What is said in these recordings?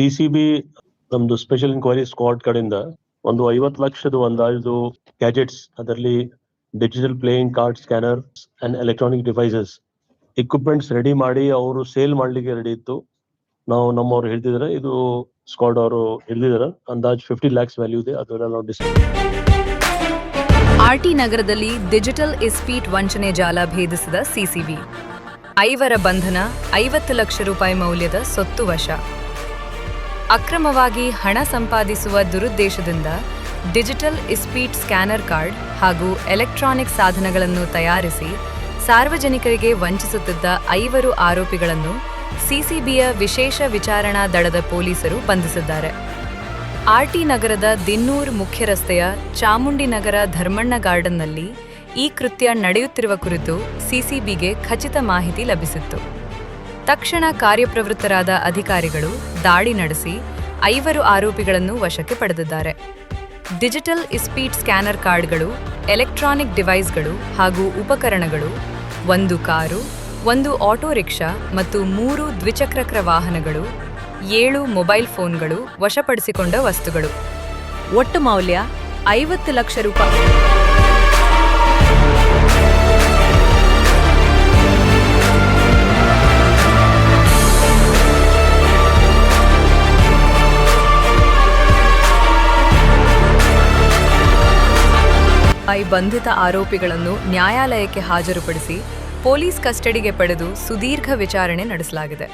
CCB ನಮ್ದು special inquiry squad ಕಡೆಯಿಂದ ಒಂದು 50 ಲಕ್ಷದ ಅಂದಾಜು ಗ್ಯಾಜೆಟ್ಸ್, ಅದರಲ್ಲಿ digital playing card, scanner and electronic devices equipments ready ಮಾಡಿ ಅವರು ಸೇಲ್ ಮಾಡ್ಲಿಕ್ಕೆ ರೆಡಿ ಇತ್ತು. ನಮ್ಮವ್ರು ಹೇಳ್ತಿದಾರೆ, ಇದು ಸ್ಕ್ವಾಡ್ ಅವರು ಹಿಡಿದಿದ್ದಾರೆ. ಅಂದಾಜ್ 50 lakhs ವ್ಯಾಲ್ಯೂ ಇದೆ. ಅದೆಲ್ಲ ನಾವು ಆರ್ಟಿ ನಗರದಲ್ಲಿ ಡಿಜಿಟಲ್ ಇಸ್ಪೀಟ್ ವಂಚನೆ ಜಾಲ ಭೇದಿಸಿದ ಸಿಸಿಬಿ. 5 ಬಂಧನ, 50 ಲಕ್ಷ ರೂಪಾಯಿ ಮೌಲ್ಯದ ಸೊತ್ತು ವಶ. ಅಕ್ರಮವಾಗಿ ಹಣ ಸಂಪಾದಿಸುವ ದುರುದ್ದೇಶದಿಂದ ಡಿಜಿಟಲ್ ಇಸ್ಪೀಟ್ ಸ್ಕ್ಯಾನರ್ ಕಾರ್ಡ್ ಹಾಗೂ ಎಲೆಕ್ಟ್ರಾನಿಕ್ ಸಾಧನಗಳನ್ನು ತಯಾರಿಸಿ ಸಾರ್ವಜನಿಕರಿಗೆ ವಂಚಿಸುತ್ತಿದ್ದ 5 ಆರೋಪಿಗಳನ್ನು ಸಿಸಿಬಿಯ ವಿಶೇಷ ವಿಚಾರಣಾ ದಳದ ಪೊಲೀಸರು ಬಂಧಿಸಿದ್ದಾರೆ. ಆರ್ಟಿ ನಗರದ ದಿನ್ನೂರ್ ಮುಖ್ಯ ರಸ್ತೆಯ ಚಾಮುಂಡಿನಗರ ಧರ್ಮಣ್ಣ ಗಾರ್ಡನ್ನಲ್ಲಿ ಈ ಕೃತ್ಯ ನಡೆಯುತ್ತಿರುವ ಕುರಿತು ಸಿಸಿಬಿಗೆ ಖಚಿತ ಮಾಹಿತಿ ಲಭಿಸಿತ್ತು. ತಕ್ಷಣ ಕಾರ್ಯಪ್ರವೃತ್ತರಾದ ಅಧಿಕಾರಿಗಳು ದಾಳಿ ನಡೆಸಿ 5 ಆರೋಪಿಗಳನ್ನು ವಶಕ್ಕೆ ಪಡೆದಿದ್ದಾರೆ. ಡಿಜಿಟಲ್ ಇಸ್ಪೀಟ್ ಸ್ಕ್ಯಾನರ್ ಕಾರ್ಡ್ಗಳು, ಎಲೆಕ್ಟ್ರಾನಿಕ್ ಡಿವೈಸ್ಗಳು ಹಾಗೂ ಉಪಕರಣಗಳು, 1 ಕಾರು, 1 ಆಟೋ ರಿಕ್ಷಾ ಮತ್ತು 3 ದ್ವಿಚಕ್ರ ವಾಹನಗಳು, 7 ಮೊಬೈಲ್ ಫೋನ್ಗಳು ವಶಪಡಿಸಿಕೊಂಡ ವಸ್ತುಗಳು. ಒಟ್ಟು ಮೌಲ್ಯ 50 ಲಕ್ಷ ರೂಪಾಯಿ. ಬಂಧಿತ ಆರೋಪಿಗಳನ್ನು ನ್ಯಾಯಾಲಯಕ್ಕೆ ಹಾಜರುಪಡಿಸಿ ಪೊಲೀಸ್ ಕಸ್ಟಡಿಗೆ ಪಡೆದು ಸುದೀರ್ಘ ವಿಚಾರಣೆ ನಡೆಸಲಾಗಿದೆ.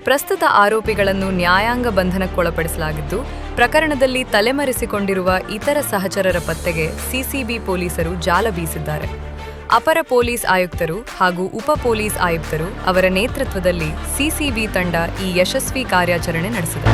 ಪ್ರಸ್ತುತ ಆರೋಪಿಗಳನ್ನು ನ್ಯಾಯಾಂಗ ಬಂಧನಕ್ಕೊಳಪಡಿಸಲಾಗಿದ್ದು, ಪ್ರಕರಣದಲ್ಲಿ ತಲೆಮರೆಸಿಕೊಂಡಿರುವ ಇತರ ಸಹಚರರ ಪತ್ತೆಗೆ ಸಿಸಿಬಿ ಪೊಲೀಸರು ಜಾಲ ಬೀಸಿದ್ದಾರೆ. ಅಪರ ಪೊಲೀಸ್ ಆಯುಕ್ತರು ಹಾಗೂ ಉಪ ಪೊಲೀಸ್ ಆಯುಕ್ತರು ಅವರ ನೇತೃತ್ವದಲ್ಲಿ ಸಿಸಿಬಿ ತಂಡ ಈ ಯಶಸ್ವಿ ಕಾರ್ಯಾಚರಣೆ ನಡೆಸಿದೆ.